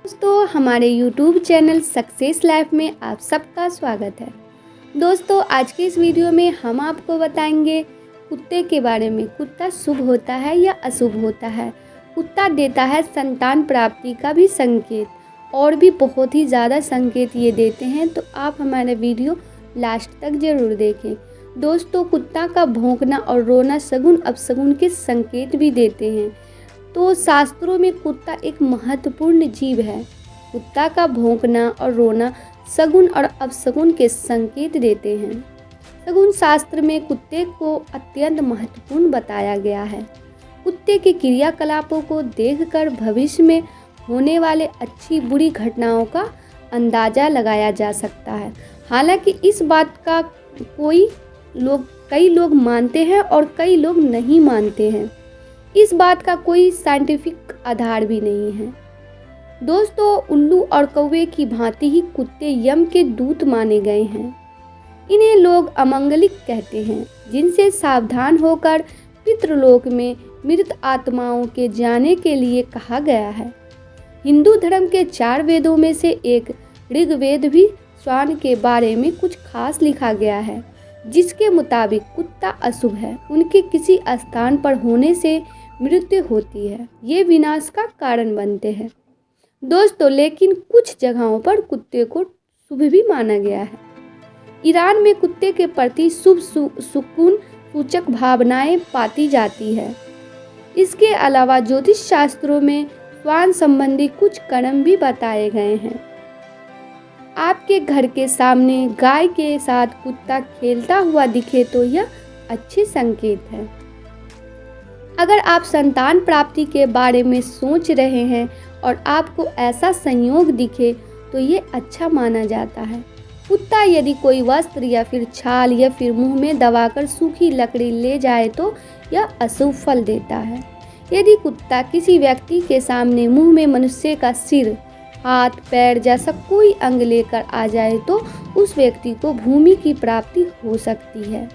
दोस्तों हमारे YouTube channel success life में आप सबका स्वागत है। दोस्तों आज के इस वीडियो में हम आपको बताएंगे कुत्ते के बारे में। कुत्ता शुभ होता है या अशुभ होता है। कुत्ता देता है संतान प्राप्ति का भी संकेत और भी बहुत ही ज़्यादा संकेत ये देते हैं, तो आप हमारा वीडियो लास्ट तक ज़रूर देखें। दोस्तों कुत्ता का भौंकना और रोना शगुन अपशगुन के संकेत भी देते हैं। तो शास्त्रों में कुत्ता एक महत्वपूर्ण जीव है। कुत्ता का भौंकना और रोना शगुन और अपशगुन के संकेत देते हैं। शगुन शास्त्र में कुत्ते को अत्यंत महत्वपूर्ण बताया गया है। कुत्ते के क्रियाकलापों को देखकर भविष्य में होने वाले अच्छी बुरी घटनाओं का अंदाज़ा लगाया जा सकता है। हालांकि इस बात का कई लोग मानते हैं और कई लोग नहीं मानते हैं। इस बात का कोई साइंटिफिक आधार भी नहीं है। दोस्तों उल्लू और कौवे की भांति ही कुत्ते यम के दूत माने गए हैं। इन्हें लोग अमंगलिक कहते हैं, जिनसे सावधान होकर पितृलोक में मृत आत्माओं के जाने के लिए कहा गया है। हिंदू धर्म के 4 वेदों में से एक ऋग्वेद भी श्वान के बारे में कुछ खास लिखा गया है, जिसके मुताबिक कुत्ता अशुभ है। उनके किसी स्थान पर होने से मृत्यु होती है, ये विनाश का कारण बनते हैं। दोस्तों लेकिन कुछ जगहों पर कुत्ते को शुभ भी माना गया है। ईरान में कुत्ते के प्रति शुभ सुकून सूचक भावनाएं पाती जाती है। इसके अलावा ज्योतिष शास्त्रों में श्वान संबंधी कुछ कर्म भी बताए गए हैं। आपके घर के सामने गाय के साथ कुत्ता खेलता हुआ दिखे तो यह अच्छे संकेत है। अगर आप संतान प्राप्ति के बारे में सोच रहे हैं और आपको ऐसा संयोग दिखे तो ये अच्छा माना जाता है। कुत्ता यदि कोई वस्त्र या फिर छाल या फिर मुंह में दबाकर सूखी लकड़ी ले जाए तो यह अशुभ फल देता है। यदि कुत्ता किसी व्यक्ति के सामने मुंह में मनुष्य का सिर, हाथ, पैर जैसा कोई अंग लेकर आ जाए तो उस व्यक्ति को भूमि की प्राप्ति हो सकती है।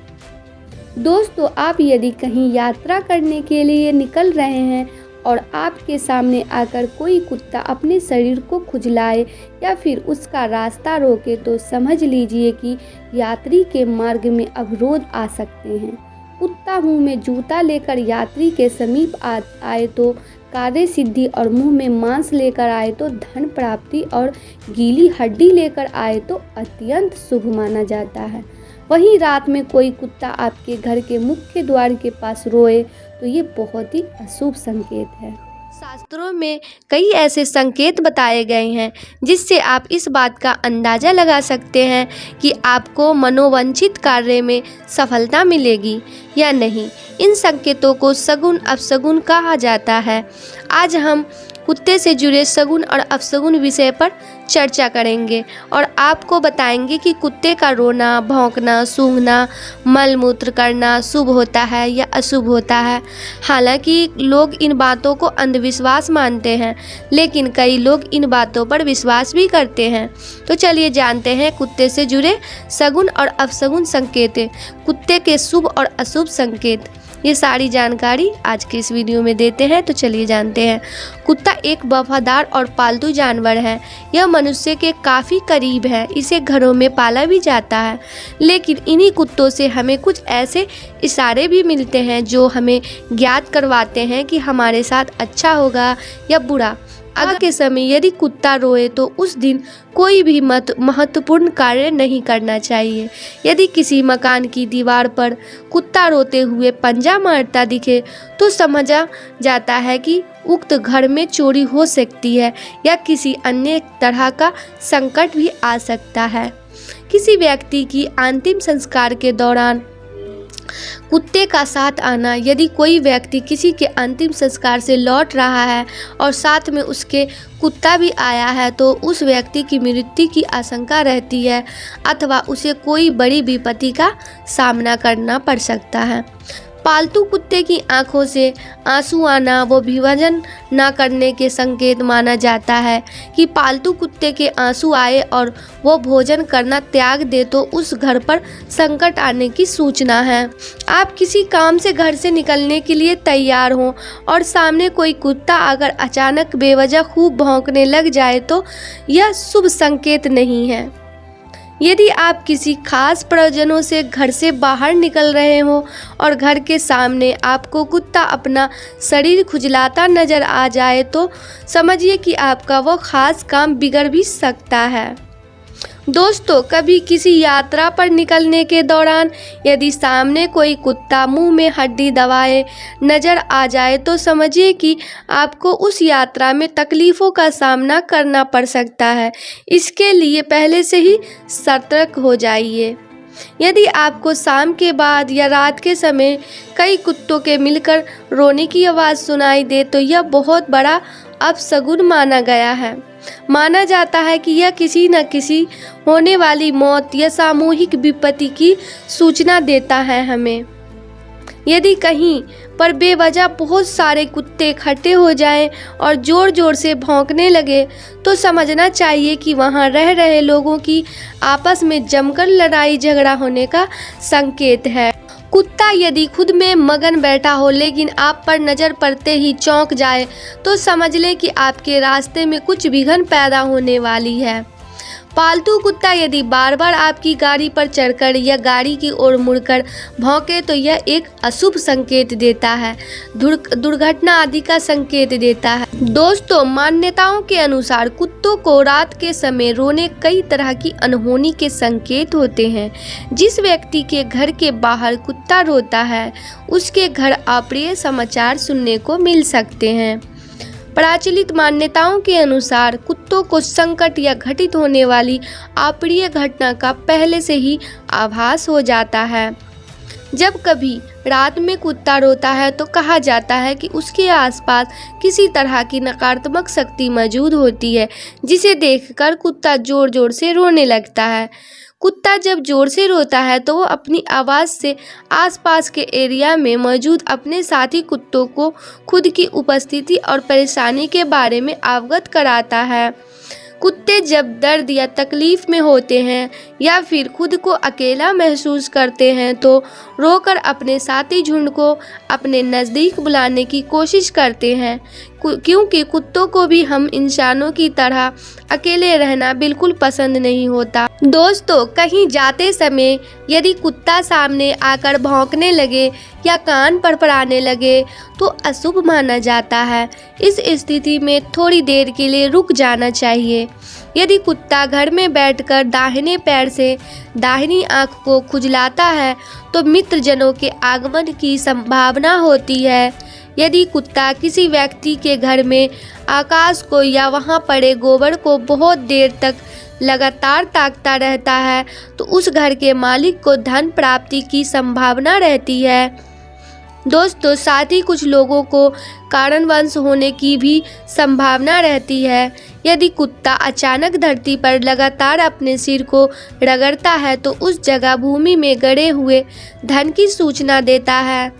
दोस्तों आप यदि कहीं यात्रा करने के लिए निकल रहे हैं और आपके सामने आकर कोई कुत्ता अपने शरीर को खुजलाए या फिर उसका रास्ता रोके तो समझ लीजिए कि यात्री के मार्ग में अवरोध आ सकते हैं। कुत्ता मुंह में जूता लेकर यात्री के समीप आए तो कार्य सिद्धि और मुंह में मांस लेकर आए तो धन प्राप्ति और गीली हड्डी लेकर आए तो अत्यंत शुभ माना जाता है। वहीं रात में कोई कुत्ता आपके घर के मुख्य द्वार के पास रोए तो ये बहुत ही अशुभ संकेत है। शास्त्रों में कई ऐसे संकेत बताए गए हैं जिससे आप इस बात का अंदाज़ा लगा सकते हैं कि आपको मनोवांछित कार्य में सफलता मिलेगी या नहीं। इन संकेतों को शगुन अपशगुन कहा जाता है। आज हम कुत्ते से जुड़े शगुन और अपशगुन विषय पर चर्चा करेंगे और आपको बताएंगे कि कुत्ते का रोना, भौंकना, सूंघना, मल मूत्र करना शुभ होता है या अशुभ होता है। हालांकि लोग इन बातों को अंधविश्वास मानते हैं, लेकिन कई लोग इन बातों पर विश्वास भी करते हैं। तो चलिए जानते हैं कुत्ते से जुड़े शगुन और अपशगुन संकेत, कुत्ते के शुभ और अशुभ संकेत। ये सारी जानकारी आज के इस वीडियो में देते हैं, तो चलिए जानते हैं। कुत्ता एक वफादार और पालतू जानवर है। यह मनुष्य के काफ़ी करीब है। इसे घरों में पाला भी जाता है, लेकिन इन्हीं कुत्तों से हमें कुछ ऐसे इशारे भी मिलते हैं जो हमें ज्ञात करवाते हैं कि हमारे साथ अच्छा होगा या बुरा। आगे के समय यदि कुत्ता रोए तो उस दिन कोई भी महत्वपूर्ण कार्य नहीं करना चाहिए। यदि किसी मकान की दीवार पर कुत्ता रोते हुए पंजा मारता दिखे तो समझा जाता है कि उक्त घर में चोरी हो सकती है या किसी अन्य तरह का संकट भी आ सकता है। किसी व्यक्ति की अंतिम संस्कार के दौरान कुत्ते का साथ आना, यदि कोई व्यक्ति किसी के अंतिम संस्कार से लौट रहा है और साथ में उसके कुत्ता भी आया है तो उस व्यक्ति की मृत्यु की आशंका रहती है अथवा उसे कोई बड़ी विपत्ति का सामना करना पड़ सकता है। पालतू कुत्ते की आंखों से आंसू आना वो विभाजन न करने के संकेत माना जाता है कि पालतू कुत्ते के आंसू आए और वो भोजन करना त्याग दे तो उस घर पर संकट आने की सूचना है। आप किसी काम से घर से निकलने के लिए तैयार हों और सामने कोई कुत्ता अगर अचानक बेवजह खूब भौंकने लग जाए तो यह शुभ संकेत नहीं है। यदि आप किसी खास प्रयोजनों से घर से बाहर निकल रहे हो और घर के सामने आपको कुत्ता अपना शरीर खुजलाता नजर आ जाए तो समझिए कि आपका वो खास काम बिगड़ भी सकता है। दोस्तों, कभी किसी यात्रा पर निकलने के दौरान यदि सामने कोई कुत्ता मुंह में हड्डी दबाए नजर आ जाए तो समझिए कि आपको उस यात्रा में तकलीफ़ों का सामना करना पड़ सकता है। इसके लिए पहले से ही सतर्क हो जाइए। यदि आपको शाम के बाद या रात के समय कई कुत्तों के मिलकर रोने की आवाज़ सुनाई दे तो यह बहुत बड़ा अपशगुन माना गया है। माना जाता है कि यह किसी न किसी होने वाली मौत या सामूहिक विपत्ति की सूचना देता है हमें। यदि कहीं पर बेवजह बहुत सारे कुत्ते इकट्ठे हो जाएं और जोर जोर से भौंकने लगे तो समझना चाहिए कि वहां रह रहे लोगों की आपस में जमकर लड़ाई झगड़ा होने का संकेत है। कुत्ता यदि खुद में मगन बैठा हो लेकिन आप पर नज़र पड़ते ही चौंक जाए तो समझ लें कि आपके रास्ते में कुछ विघ्न पैदा होने वाली है। पालतू कुत्ता यदि बार बार आपकी गाड़ी पर चढ़कर या गाड़ी की ओर मुड़कर भौंके तो यह एक अशुभ संकेत देता है, दुर्घटना आदि का संकेत देता है। दोस्तों, मान्यताओं के अनुसार कुत्तों को रात के समय रोने कई तरह की अनहोनी के संकेत होते हैं। जिस व्यक्ति के घर के बाहर कुत्ता रोता है उसके घर अप्रिय समाचार सुनने को मिल सकते हैं। प्रचलित मान्यताओं के अनुसार कुत्तों को संकट या घटित होने वाली अप्रिय घटना का पहले से ही आभास हो जाता है। जब कभी रात में कुत्ता रोता है तो कहा जाता है कि उसके आसपास किसी तरह की नकारात्मक शक्ति मौजूद होती है, जिसे देखकर कुत्ता जोर जोर से रोने लगता है। कुत्ता जब जोर से रोता है तो वो अपनी आवाज़ से आसपास के एरिया में मौजूद अपने साथी कुत्तों को खुद की उपस्थिति और परेशानी के बारे में अवगत कराता है। कुत्ते जब दर्द या तकलीफ में होते हैं या फिर खुद को अकेला महसूस करते हैं तो रोकर अपने साथी झुंड को अपने नज़दीक बुलाने की कोशिश करते हैं, क्योंकि कुत्तों को भी हम इंसानों की तरह अकेले रहना बिल्कुल पसंद नहीं होता। दोस्तों, कहीं जाते समय यदि कुत्ता सामने आकर भौंकने लगे या कान फड़फड़ाने लगे तो अशुभ माना जाता है। इस स्थिति में थोड़ी देर के लिए रुक जाना चाहिए। यदि कुत्ता घर में बैठकर दाहिने पैर से दाहिनी आंख को खुजलाता है तो मित्रजनों के आगमन की संभावना होती है। यदि कुत्ता किसी व्यक्ति के घर में आकाश को या वहां पड़े गोबर को बहुत देर तक लगातार ताकता रहता है तो उस घर के मालिक को धन प्राप्ति की संभावना रहती है। दोस्तों, साथ ही कुछ लोगों को कारणवश होने की भी संभावना रहती है। यदि कुत्ता अचानक धरती पर लगातार अपने सिर को रगड़ता है तो उस जगह भूमि में गड़े हुए धन की सूचना देता है।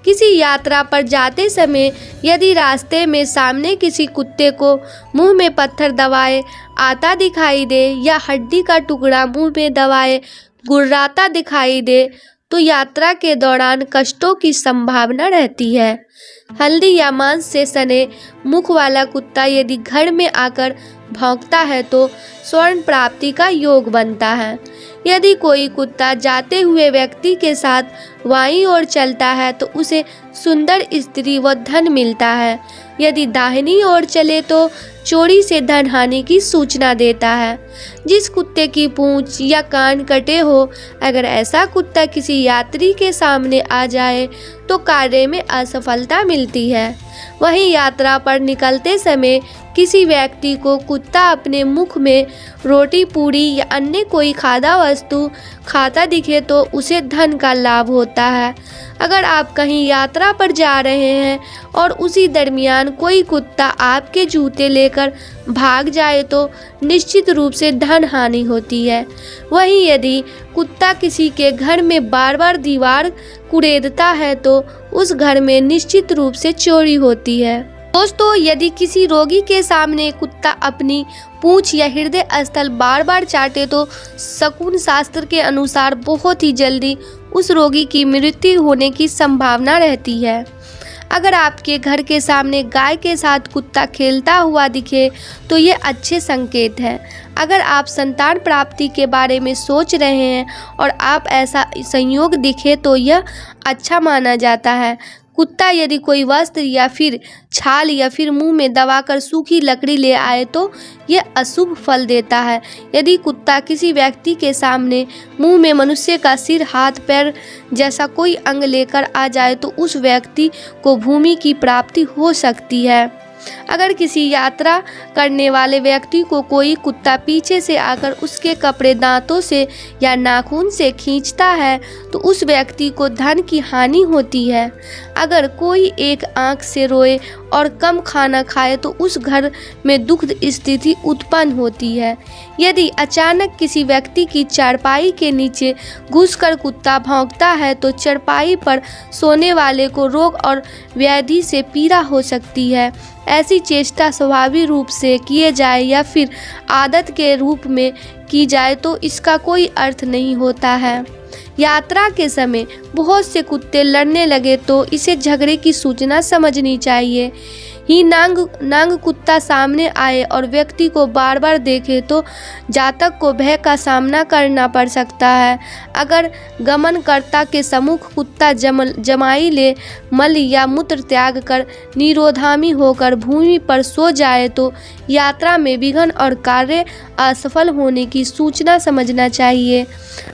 किसी यात्रा पर जाते समय यदि रास्ते में सामने किसी कुत्ते को मुंह में पत्थर दबाए आता दिखाई दे या हड्डी का टुकड़ा मुंह में दबाए गुर्राता दिखाई दे तो यात्रा के दौरान कष्टों की संभावना रहती है। हल्दी या मांस से सने मुख वाला कुत्ता यदि घर में आकर भौंकता है तो स्वर्ण प्राप्ति का योग बनता है। यदि कोई कुत्ता जाते हुए व्यक्ति के साथ बाईं ओर चलता है तो उसे सुंदर स्त्री व धन मिलता है। यदि दाहिनी ओर चले तो चोरी से धन हानि की सूचना देता है। जिस कुत्ते की पूंछ या कान कटे हो, अगर ऐसा कुत्ता किसी यात्री के सामने आ जाए तो कार्य में असफलता मिलती है। वहीं यात्रा पर निकलते समय किसी व्यक्ति को कुत्ता अपने मुख में रोटी, पूरी या अन्य कोई खाद्य वस्तु खाता दिखे तो उसे धन का लाभ होता है। अगर आप कहीं यात्रा पर जा रहे हैं और उसी दरमियान कोई कुत्ता आपके जूते लेकर भाग जाए तो निश्चित रूप से धन हानि होती है। वहीं यदि कुत्ता किसी के घर में बार बार दीवार कुरेदता है तो उस घर में निश्चित रूप से चोरी होती है। दोस्तों, यदि किसी रोगी के सामने कुत्ता अपनी पूंछ या हृदय स्थल बार बार चाटे तो शकुन शास्त्र के अनुसार बहुत ही जल्दी उस रोगी की मृत्यु होने की संभावना रहती है। अगर आपके घर के सामने गाय के साथ कुत्ता खेलता हुआ दिखे तो ये अच्छे संकेत हैं। अगर आप संतान प्राप्ति के बारे में सोच रहे हैं और आप ऐसा संयोग दिखे तो यह अच्छा माना जाता है। कुत्ता यदि कोई वस्त्र या फिर छाल या फिर मुंह में दबाकर सूखी लकड़ी ले आए तो यह अशुभ फल देता है। यदि कुत्ता किसी व्यक्ति के सामने मुंह में मनुष्य का सिर, हाथ, पैर जैसा कोई अंग लेकर आ जाए तो उस व्यक्ति को भूमि की प्राप्ति हो सकती है। अगर किसी यात्रा करने वाले व्यक्ति को कोई कुत्ता पीछे से आकर उसके कपड़े दांतों से या नाखून से खींचता है तो उस व्यक्ति को धन की हानि होती है। अगर कोई एक आंख से रोए और कम खाना खाए तो उस घर में दुखद स्थिति उत्पन्न होती है। यदि अचानक किसी व्यक्ति की चारपाई के नीचे घुसकर कुत्ता भौंकता है तो चारपाई पर सोने वाले को रोग और व्याधि से पीड़ा हो सकती है। ऐसी चेष्टा स्वाभाविक रूप से किए जाए या फिर आदत के रूप में की जाए तो इसका कोई अर्थ नहीं होता है। यात्रा के समय बहुत से कुत्ते लड़ने लगे तो इसे झगड़े की सूचना समझनी चाहिए। ही नांग कुत्ता सामने आए और व्यक्ति को बार बार देखे तो जातक को भय का सामना करना पड़ सकता है। अगर गमनकर्ता के सम्मुख कुत्ता जमाई ले मल या मूत्र त्याग कर निरोधामी होकर भूमि पर सो जाए तो यात्रा में विघ्न और कार्य असफल होने की सूचना समझना चाहिए।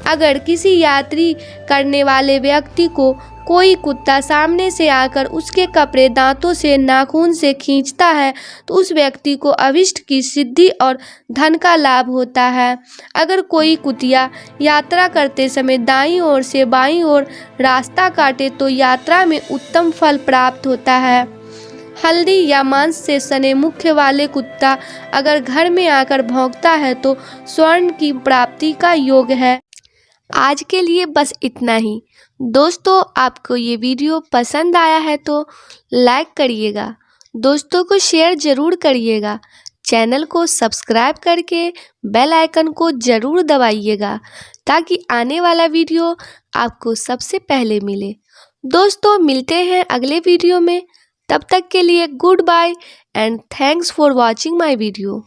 अगर किसी यात्री करने वाले व्यक्ति को कोई कुत्ता सामने से आकर उसके कपड़े दांतों से, नाखून से खींचता है तो उस व्यक्ति को अभिष्ट की सिद्धि और धन का लाभ होता है। अगर कोई कुतिया यात्रा करते समय दाईं ओर से बाईं ओर रास्ता काटे तो यात्रा में उत्तम फल प्राप्त होता है। हल्दी या मांस से सने मुख्य वाले कुत्ता अगर घर में आकर भौंकता है तो स्वर्ण की प्राप्ति का योग है। आज के लिए बस इतना ही। दोस्तों, आपको ये वीडियो पसंद आया है तो लाइक करिएगा, दोस्तों को शेयर ज़रूर करिएगा, चैनल को सब्सक्राइब करके बेल आइकन को ज़रूर दबाइएगा ताकि आने वाला वीडियो आपको सबसे पहले मिले। दोस्तों, मिलते हैं अगले वीडियो में, तब तक के लिए goodbye and thanks for watching my video.